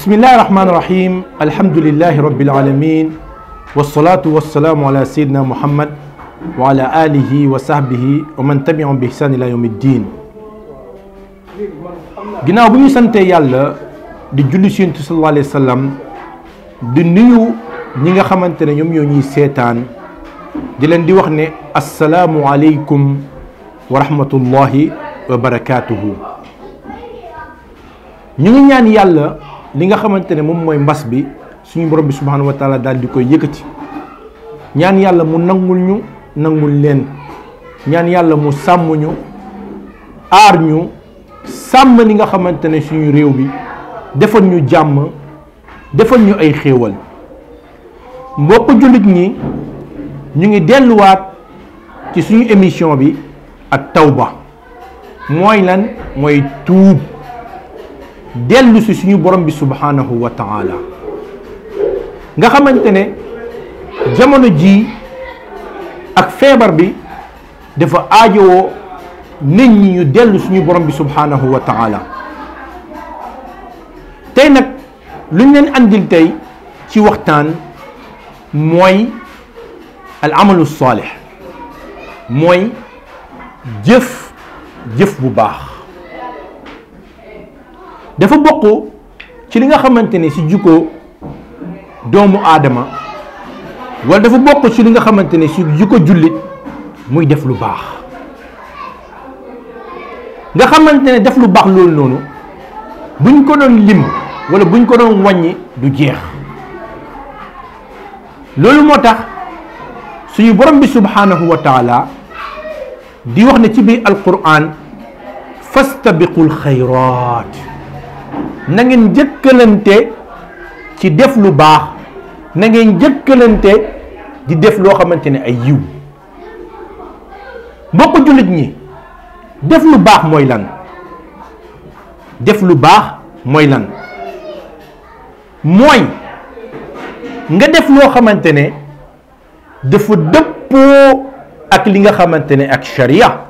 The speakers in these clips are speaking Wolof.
bismillahi rahmani rahim alhamdulillahi rabbil alamin wassalatu wassalamu ala sayyidina muhammad wa ala alihi wa sahbihi wa man tabi'ahum bi ihsan ila yawmiddin. ginnaaw bu ñu sante yàlla di julli ci Yonent sallallahu alayhi wa sallam di nuyu ñi nga xamante ne ñoom ñoo ñuy seetaan di leen di wax ne assalaamu aleykum wa rahmatullahi wa barakatuhu. ñu ngi ñaan yàlla li nga xamante ne moom mooy mbas bi suñu borom bi subhanahu wa taala daal di koy yëkkati, ñaan yàlla mu nangul ñu nangul leen, ñaan yàlla mu sàmm ñu aar ñu sàmm li nga xamante ne suñu réew bi defal ñu jàmm defal ñu ay xéewal. mbokk jullit ñi ñu ngi delluwaat ci suñu émission bi ak tawba mooy lan, mooy tuub dellu si suñu borom bi subhanahu wa taala nga xamante ne jamono ji ak feebar bi dafa aajowoo nit ñi ñu dellu suñu borom bi subhanahu wa taala. tey nag luñ leen andil tey ci waxtaan mooy al amalu saalih, mooy jëf bu baax. dafa bokk ci li nga xamante ne si jikko doomu aadama, wala dafa bokk ci li nga xamante ne si jikko jullit muy def lu baax. nga xamante ne def lu baax loolu noonu buñ ko doon lim wala buñ ko doon wàññi du jeex. loolu moo tax suñu borom bi subhanahu wa taala di wax ne ci biir alquran fastabiqul xayraat, na ngeen jëkkalante ci def lu baax, na ngeen jëkkalante di def loo xamante ne ay yiw. mbokk jullit ñi, def lu baax mooy lan? def lu baax mooy lan? mooy nga def loo xamante ne dafa dëppoo ak li nga xamante ne ak sharia,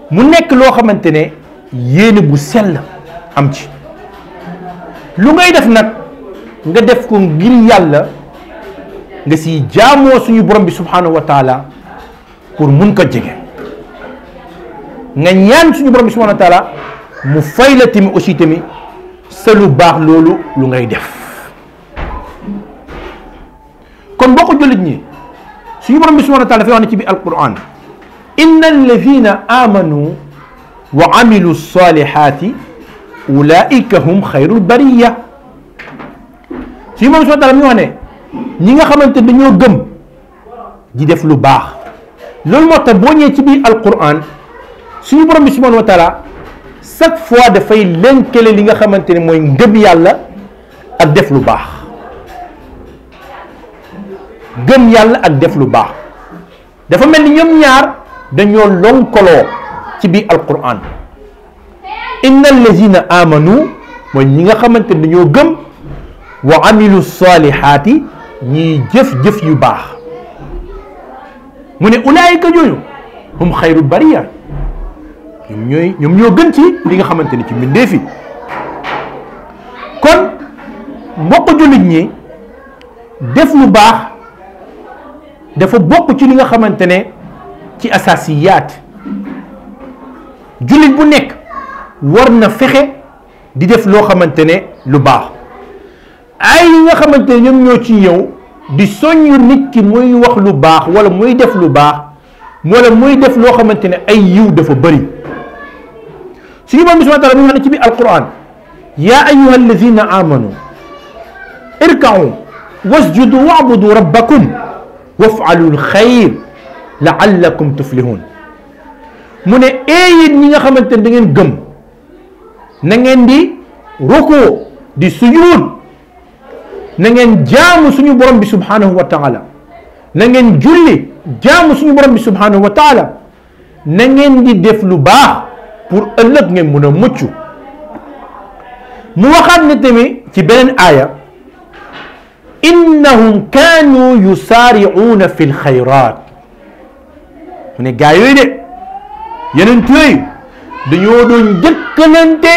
mu nekk loo xamante ne yéene bu sell am ci. lu ngay def nag nga def ko ngir yàlla, nga si jaamoo suñu borom bi subhanahu wa taala pour mun ko jege, nga ñaan suñu borom bi subhanahu wa taala mu fay la tamit aussi tamit sa lu baax loolu lu ngay def. kon boo ko jullit ñi, suñu borom bi subhanahu wa taala dafay wax ne ci biir alquran inna alladina amanu wa amilu salihati ulaika hum xayrul bariya. suñu borom subhanahu wa taala mi wax ne ñi nga xamante dañoo gëm di def lu baax. loolu moo tax boo ñëwee ci biir alquran suñu borom bi subhanahu wa taala chaque fois dafay lënkale li nga xamante ne mooy ngëm yàlla ak def lu baax. gëm yàlla ak def lu baax dafa mel ni ñoom ñaar dañoo lonkaloo ci biir alquran. inna allazina amanu mooy ñi nga xamante ne dañoo gëm, wa amilu salihaati ñiy jëf yu baax. mu ne ulaayika ñooñu hum xayru bariya, ñoom ñoo gën ci li nga xamante ne ci mbindeef yi. kon mbokk jullit ñi, def lu baax dafa bokk ci li nga xamante ne ci asasiyaat. jullit bu nekk war na fexe di def loo xamante ne lu baax. ay yi nga xamante ne ñoom ñoo ci ñëw di soññu nit ki muy wax lu baax wala muy def lu baax wala muy def loo xamante ne ay yiw dafa bëri. suñu borom bi subhanahu wa taala mi wax ne ci biir alquran yaa ayyuha alladina amanu irka'u wasjudu wa'budu rabbakum waf'alu alxayr la'allakum tuflihun. mu ne yéen ñi nga xamante ne da ngeen gëm, na ngeen di rukoo di sujuud, na ngeen jaamu suñu borom bi subhanahu wa taala, na ngeen julli jaamu suñu borom bi subhanahu wa taala, na ngeen di def lu baax pour ëllëg ngeen mun a mucc. mu waxaat ne tamit ci beneen aaya innahum kaanu yusaari'uuna fi lxayraat. mu ne gaa yooyu de yeneen yooyu dañoo doon jëkkalante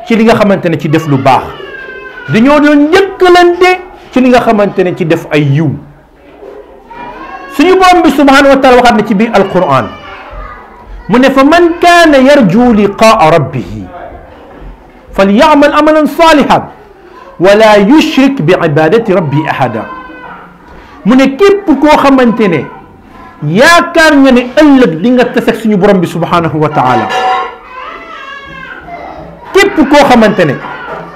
ci li nga xamante ne ci def lu baax dañoo doon njëkkalante ci li nga xamante ne ci def ay yiw suñu borom bi subhanahu wa taala waxaat na ci biir alquran mu ne fa man kaana yarju liqaa rabbihi falyamal amalan salihan wala yushrik bi ibadati rabbi ahada mu ne képp koo xamante ne yaakaar nga ne ëllëg di nga tase ak suñu borom bi subhanahu wa taala képp koo xamante ne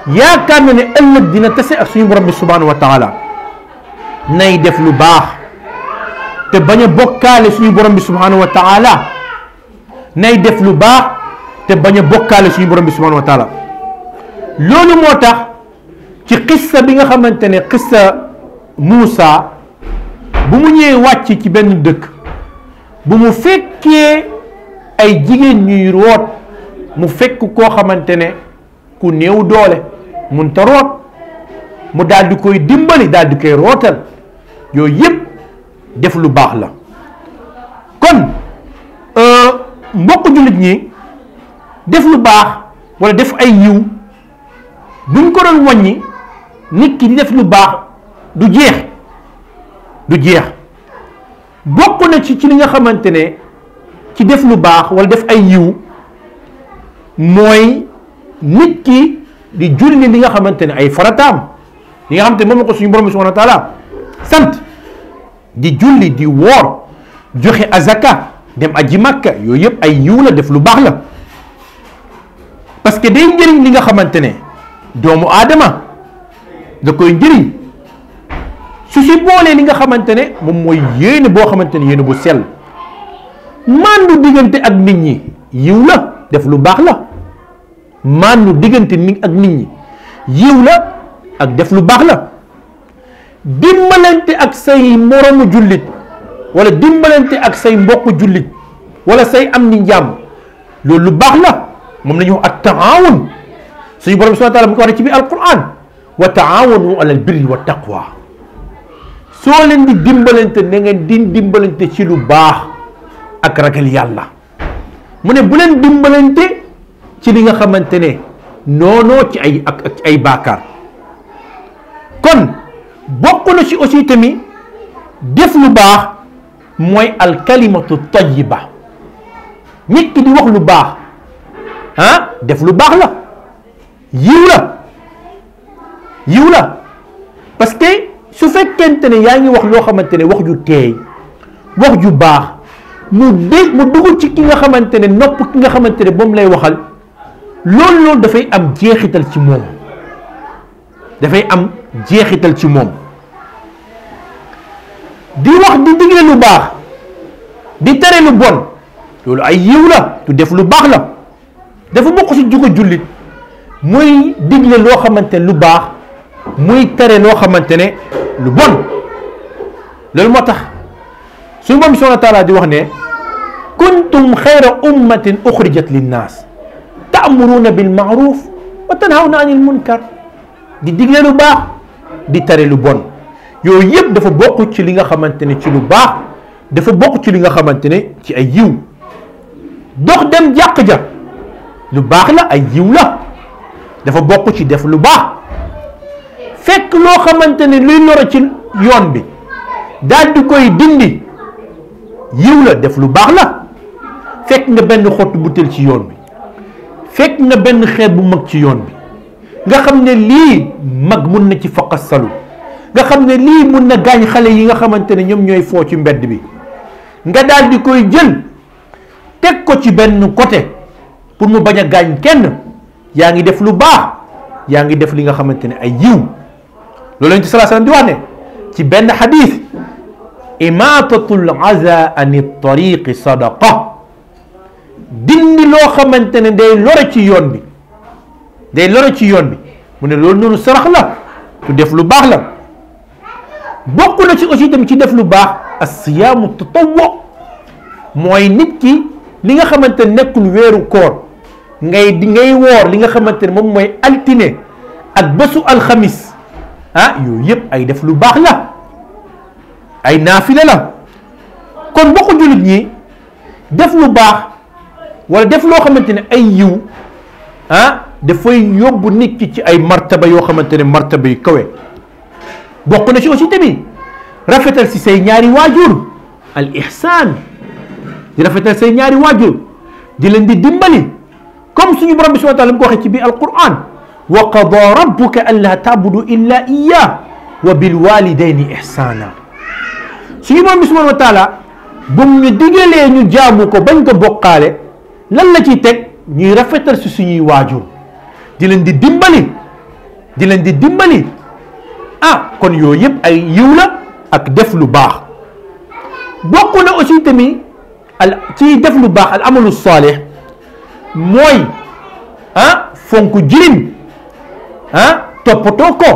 yaakaar nga ne ëllëg dina tase ak suñu borom bi subhanahu wa taala nay def lu baax te bañ a bokkaale suñu borom bi subhanahu wa taala nay def lu baax te bañ a bokkaale suñu borom bi subhanahu wa taala loolu moo tax ci xissa bi nga xamante ne xissa Muusa bu mu ñëwee wàcc ci benn dëkk bu mu fekkee ay jigéen ñuy root mu fekk koo xamante ne ku néew doole mun ta root mu daal di koy dimbali daal di koy rootal yooyu yëpp def lu baax la kon mbokk jullit ñi def lu baax wala def ay yiw buñ ko doon wàññi nit ki di def lu baax du jeex bokk na ci li nga xamante ne ci def lu baax wala def ay yiw mooy nit ki di julli li nga xamante ne ay farataam li nga xamante ne moom la ko suñu borom bi subhanahu wa taala sant di julli di woor joxe azaka dem aji makka yooyu yëpp ay yiw la def lu baax la parce que day njëriñ li nga xamante ne doomu aadama da koy njëriñ su si boolee li nga xamante ne moom mooy yéene boo xamante ne yéene bu sell màndu diggante ak nit ñi yiw la def lu baax la màndu diggante nit ak nit ñi yiw la ak def lu baax la dimbalante ak say moromu jullit wala dimbalante ak say mbokk jullit wala say am ni njàmm loolu lu baax la moom la ñuy wax ak taawun suñu borom subhanahu wa taala mu ko waxee ci biir alquran wa taawanu alal birri wa taqwa soo leen di dimbalante na ngeen di dimbalante ci lu baax ak ragal yàlla mu ne bu leen dimbalante ci li nga xamante ne noonoo ci ay baakaar kon bokk na ci aussi tamit def lu baax mooy alkalimatu tayiba nit ki di wax lu baax def lu baax la yiw la parce que su fekkente ne yaa ngi wax loo xamante ne wax ju teey wax ju baax mu dugg ci ki nga xamante ne nopp ki nga xamante ne moom lay waxal loolu dafay am jeexital ci moom di wax di digle lu baax di tere lu bon loolu ay yiw la tu def lu baax la dafa bokk ci jikko jullit muy digle loo xamante ne lu baax muy tere loo xamante ne lu bon loolu moo tax suñu borom subhanahu wa taala di wax ne kuntum xayra ummatin uxrijat linnaas ta'muruna bil ma'ruf wa tanhawna anil munkar di digle lu baax di tere lu bon yooyu yëpp dafa bokk ci li nga xamante ne ci lu baax dafa bokk ci li nga xamante ne ci ay yiw dox dem jàq ja lu baax la ay yiw la dafa bokk ci def lu baax fekk loo xamante ne luy loro ci yoon bi daal di koy dindi yiw la def lu baax la fekk nga benn xottu butéel ci yoon bi fekk nga benn xeet bu mag ci yoon bi nga xam ne lii mag mun na ci faqasalu nga xam ne lii mun na gaañ xale yi nga xamante ne ñoom ñooy foo ci mbedd bi nga daal di koy jël teg ko ci benn côté pour mu bañ a gaañ kenn yaa ngi def lu baax yaa ngi def li nga xamante ne ay yiw loolu lañ ci sallallahu alayhi wasallam di wax ne ci benn xadis imaatatul aza ani tariqi sadaqa dindi loo xamante ne day lore ci yoon bi mu ne loolu noonu sarax la tu def lu baax la bokk na ci aussi tamit ci def lu baax as-siyaamu tatawwu mooy nit ki li nga xamante ne nekkul weeru koor ngay woor li nga xamante ne moom mooy altine ak bésu alxamis yooyu yëpp ay def lu baax la ay naafile la kon bokk jullit ñi def lu baax wala def loo xamante ne ay yiw dafay yóbbu nit ki ci ay martaba yoo xamante ne martaba yu kawe. bokk na ci aussi tamit rafetal si say ñaari waajur al ihsaan di rafetal say ñaari waajur di leen di dimbali comme suñu borom bi subhanahu wa taala mu ko waxee ci biir alquran wa qada rabbuka an la ta'budu illa iyyah wa bil walidayni ihsana suñu borom bi subhanahu wa taala bu ñu digalee ñu jaamu ko bañ ko bokkaale lan la ciy teg ñuy rafetal si suñuy waajur di leen di dimbali kon yooyu yëpp ay yiw la ak def lu baax. bokk na aussi tamit ci def lu baax al amalu saalih mooy fonk jirim toppatoo ko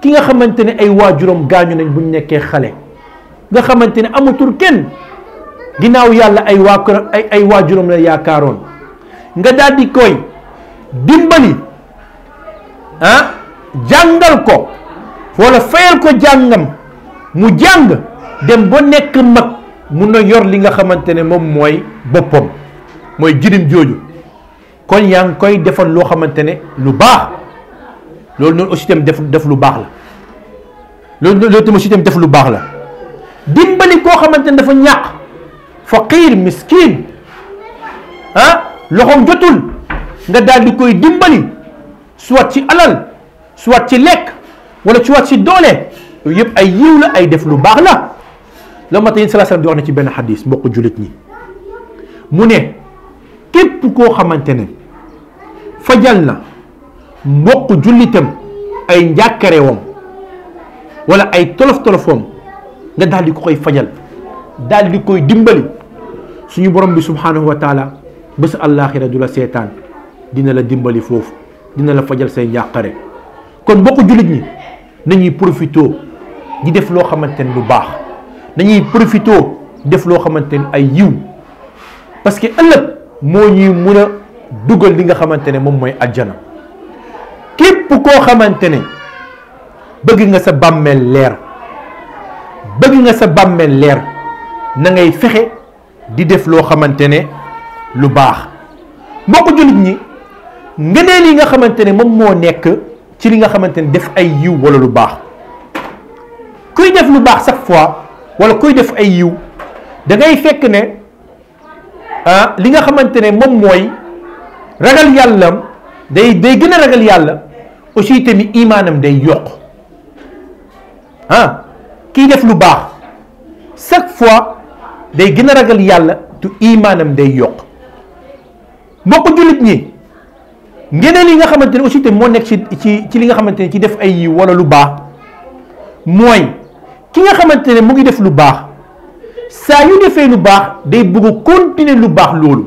ki nga xamante ne ay waajuram gaañu nañ buñ nekkee xale nga xamante ne amatul kenn ginnaaw yàlla ay waajuram la yaakaaroon nga daal di koy dimbali jàngal ko wala fayal ko jàngam mu jàng dem ba nekk mag mun na yor li nga xamante ne moom mooy boppam mooy jirim jooju kon yaa ngi koy defal loo xamante ne lu baax loolu noonu aussi tam def lu baax la loolu tam aussi tam def lu baax la dimbali koo xamante ne dafa ñàkk faqir miskin loxoom jotul nga daal di koy dimbali soit ci alal soit ci lekk wala soit ci doole yooyu yëpp ay yiw la ay def lu baax la. la ma tey sallallahu alayhi wasallam di wax ne ci benn xadis mbokk jullit ñi mu ne képp koo xamante ne fajal na mbokk jullitam ay njàkkarewam wala ay tolof-tolofam nga daal di ko koy fajal daal di koy dimbali suñu borom bi subhanahu wa taala bés àllaaxira du la seetaan dina la dimbali foofu dina la fajal say njàqare. kon mbokk jullit ñi nañuy profitoo di def loo xamante ne lu baax nañuy profitoo def loo xamante ne ay yiw parce que ëllëg moo ñuy mun a dugal li nga xamante ne moom mooy ajjana. képp koo xamante ne bëgg nga sa bàmmeel leer na ngay fexe di def loo xamante ne lu baax. mbokk jullit ñi ngëneel yi nga xamante ne moom moo nekk ci li nga xamante ne def ay yiw wala lu baax. kuy def lu baax chaque fois wala kuy def ay yiw da ngay fekk ne li nga xamante ne moom mooy ragal yàllam day gën a ragal yàlla aussi tamit imaanam day yokk kiy def lu baax chaque fois day gën a ragal yàlla tu imaanam day yokk. mbokk jullit ñi ngeneen yi nga xamante ne aussi tamit moo nekk ci li nga xamante ne ci def ay yiw wala lu baax mooy ki nga xamante ne mu ngi def lu baax saa yu defee lu baax day bëgg a continuer lu baax loolu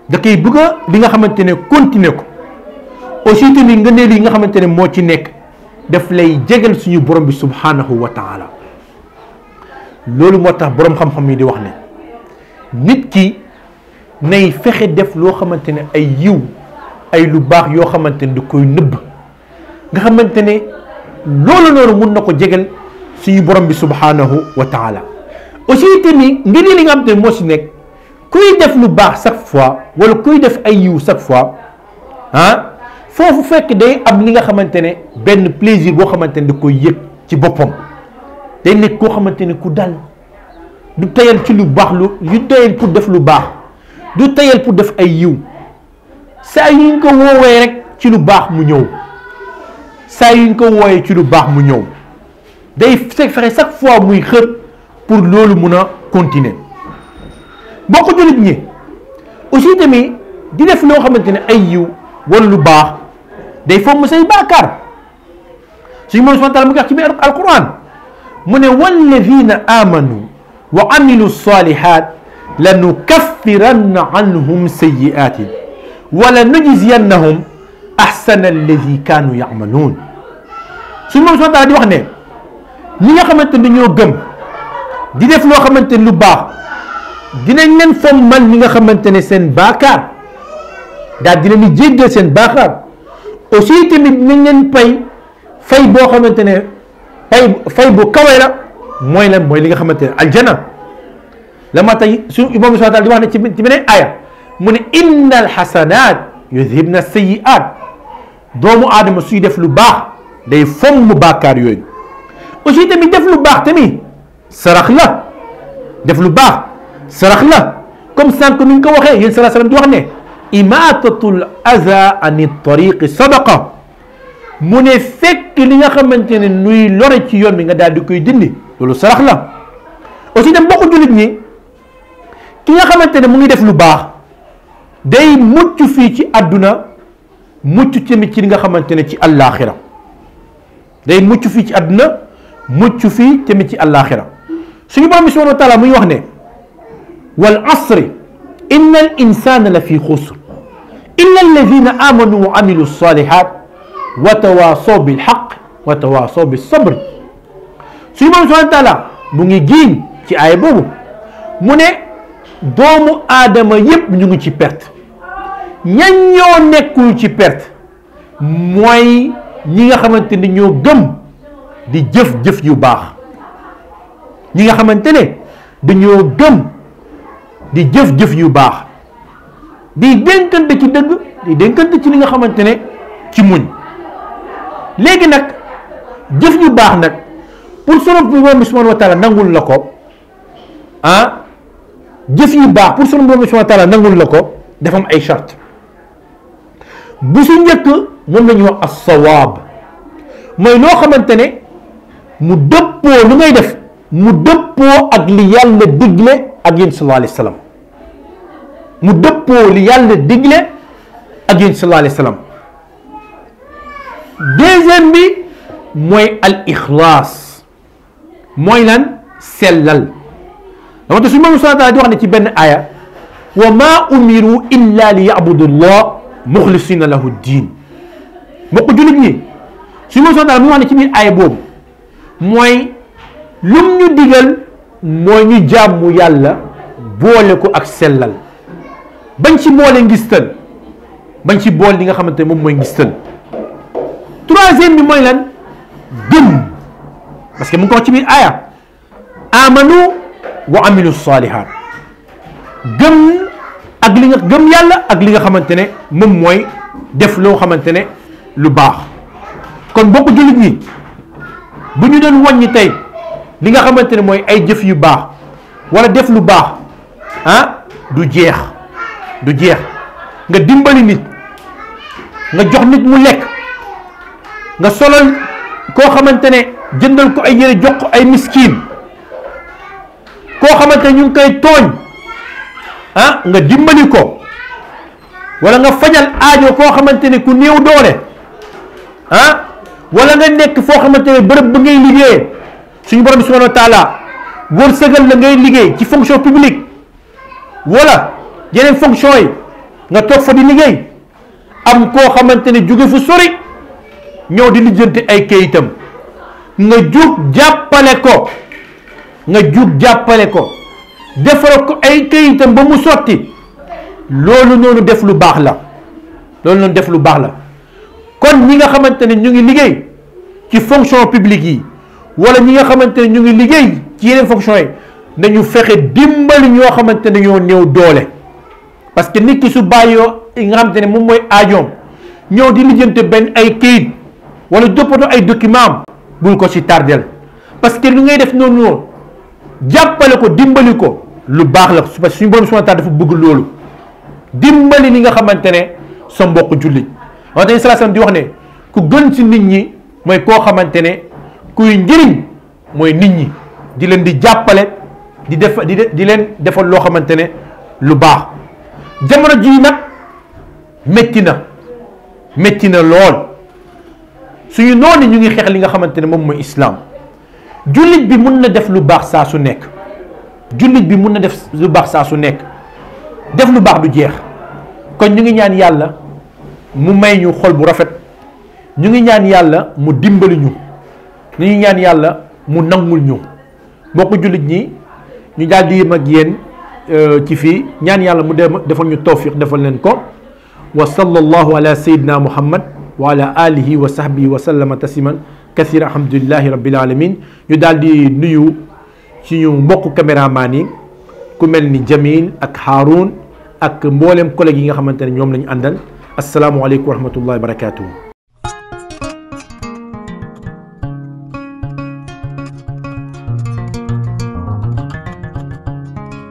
da koy bëgg a li nga xamante ne continuer ko aussi tamit ngeneen yi nga xamante ne moo ci nekk daf lay jégal suñu borom bi subhanahu wa taala. loolu moo tax borom xam-xam yi di wax ne nit ki nay fexe def loo xamante ne ay yiw ay lu baax yoo xamante ne da koy nëbb nga xamante ne loolu noonu mun na ko jégal suñu borom bi subhanahu wa taala. aussi tamit ngir li nga xamante ne moo si nekk kuy def lu baax chaque fois wala kuy def ay yiw chaque fois foofu fekk day am li nga xamante ne benn plaisir boo xamante ne da koy yëg ci boppam. day nekk koo xamante ne ku dal du tayal ci lu baax du tayal pour def lu baax du tayal pour def ay yiw saa yu ñu ko woowee rek ci lu baax mu ñëw saa yu ñu ko woowee ci lu baax mu ñëw day fexe chaque fois muy xër pour loolu mun a continuer. boo ko jullit ñi aussi tamit di def loo xamante ne ay yiw wala lu baax day fomm say baakaar suñu moom subhanahu wa taala mu ngi wax ci biir alquran mu ne walladina amanu wa amilu salihat lanukaffiranna anhum sayyi'atin wala nujziyannahum ahsana alladi kaanu ya'maluun. suñu moom subhanahu wa taala di wax ne ñi nga xamante ne dañoo gëm di def loo xamante ne lu baax dinañ leen fommal ñi nga xamante ne seen baakaar daal di leen di jéggal seen baakaar aussi tamit dinañ leen fay boo xamante ne fay bu kawe la mooy lan mooy li nga xamante ne aljana la ma tey suñu imam subhanahu wa taala di wax ne ci beneen aya mu ne inna alxasanat yudhibna sayyi'at doomu aadama suy def lu baax day fomm bàkkaar yooyu. aussi tamit def lu baax tamit sarax la, def lu baax sarax la, comme sànq ni nga ko waxee yéen sallallahu alayhi wasallam di wax ne imatatul aza ani tariqi sadaqa, mu ne fekk li nga xamante ne nuy lore ci yoon bi nga daal di koy dindi loolu sarax la. aussi tam bokku jullit ñi ki nga xamante ne mu ngi def lu baax day mucc fii ci àdduna mucc tamit ci li nga xamante ne ci àllaaxira, day mucc fii ci àdduna mucc fii tamit ci àllaaxira. suñu borom bi subhanahu wa taala muy wax ne wal asri inna al insana la fi xusr illa alladina amanu wa amilu salihat wa tawasaw bil haqq wa tawasaw bis sabr. suñu borom subhanahu wa taala mu ngi giiñ ci aaya boobu mu ne doomu aadama yépp ñu ngi ci perte. ñan ñoo nekkul ci perte mooy ñi nga xamante ne ñoo gëm di jëf-jëf yu baax, ñi nga xamante ne dañoo gëm di jëf-jëf yu baax, di dénkante ci dëgg, di dénkante ci li nga xamante ne ci muñ. léegi nag jëf yu baax nag pour sunu borom bi subhanahu wa taala nangul la ko jëf yu baax pour sunu borom bi subhanahu wa taala nangul la ko dafa am ay charte. bu su njëkk moom la ñuy wax as-sawaab, mooy loo xamante ne mu dëppoo lu ngay def mu dëppoo ak li yàlla digle ak yéen sallallahu alayhi wa sallam, mu dëppoo li yàlla digle ak yéen sallallahu alayhi wa sallam. deuxième bi mooy al ixlaas, mooy lan sellal. dama te suñu moom subhanahu wa taala di wax ne ci benn aaya wa ma umiru illa li yabudu llah muxlisina lahu diin. mbokk jullit ñi suñu moom subhanahu wa taala mu wax ne ci biir aaya boobu mooy lum ñu digal mooy ñu jàmmu yàlla boole ko ak sellal, bañ ci boole ngistal, bañ ci boole li nga xamante ne moom mooy ngistal. troisième bi mooy lan gëm, parce que mu ngi ko wax ci biir aaya amanu wa amilu salihat, gëm ak li nga gëm yàlla ak li nga xamante ne moom mooy def loo xamante ne lu baax. kon bokk jullit ñi bu ñu doon wàññi tey li nga xamante ne mooy ay jëf yu baax wala def lu baax du jeex, du jeex. nga dimbali nit, nga jox nit mu lekk, nga solal koo xamante ne jëndal ko ay yére jox ko ay miskin, koo xamante ne ñu ngi koy tooñ nga dimbali ko, wala nga fajal aajo koo xamante ne ku néew doole wala nga nekk foo xamante ne bërëb ba ngay liggéeyee suñu borom bi subhanahu wa taala wërsëgal la ngay liggéey ci fonction publique wala yeneen fonction yi nga toog fa di liggéey, am koo xamante ne jóge fu sori ñëw di lijjanti ay kayitam, nga jug jàppale ko, nga jug jàppale ko defal ko ay kayitam ba mu sotti, loolu noonu def lu baax la, loolu noonu def lu baax la. kon ñi nga xamante ne ñu ngi liggéey ci fonction publique yi wala ñi nga xamante ne ñu ngi liggéey ci yeneen fonction yi nañu fexe dimbali ñoo xamante ne ñoo néew doole, parce que nit ki su bàyyoo nga xamante ne moom mooy aajoom ñëw di lijjante benn ay kayit wala toppatoo ay document bul ko ci tardel, parce que lu ngay def noonu noonu jàppale ko dimbali ko lu baax la, parce que suñu borom subhanahu wa taala dafa bëgg loolu, dimbali li nga xamante ne sa mbokk jullit. wax dëgg sallallahu alayhi wasallam di wax ne ku gën ci nit ñi mooy koo xamante ne kuy njëriñ mooy nit ñi, di leen di jàppale di def di leen defal loo xamante ne lu baax. jamono jii nag métti na lool, suñu noonu ñu ngi xeex li nga xamante ne moom mooy islam. jullit bi mun na def lu baax saa su nekk, jullit bi mun na def lu baax saa su nekk, def lu baax du jeex. kon ñu ngi ñaan yàlla mu may ñu xol bu rafet, ñu ngi ñaan yàlla mu dimbali ñu ngi ñaan yàlla mu nangul ñu. mbokk jullit ñi ñu daal di yem ak yéen ci fii, ñaan yàlla mu defal ñu tawfiq defal leen ko. wa sallallahu ala sayyidina muhammad wa ala alihi wa sahbihi wa sallama tasliman kathira, alhamdulillahi rabbil alamin. ñu daal di nuyu suñu mbokk caméraman yi ku mel ni Jamil ak Haroun ak mboolem collègue yi nga xamante ne ñoom la ñu àndal. asalaamualeykum wa rahmatullahi wa barakatuhu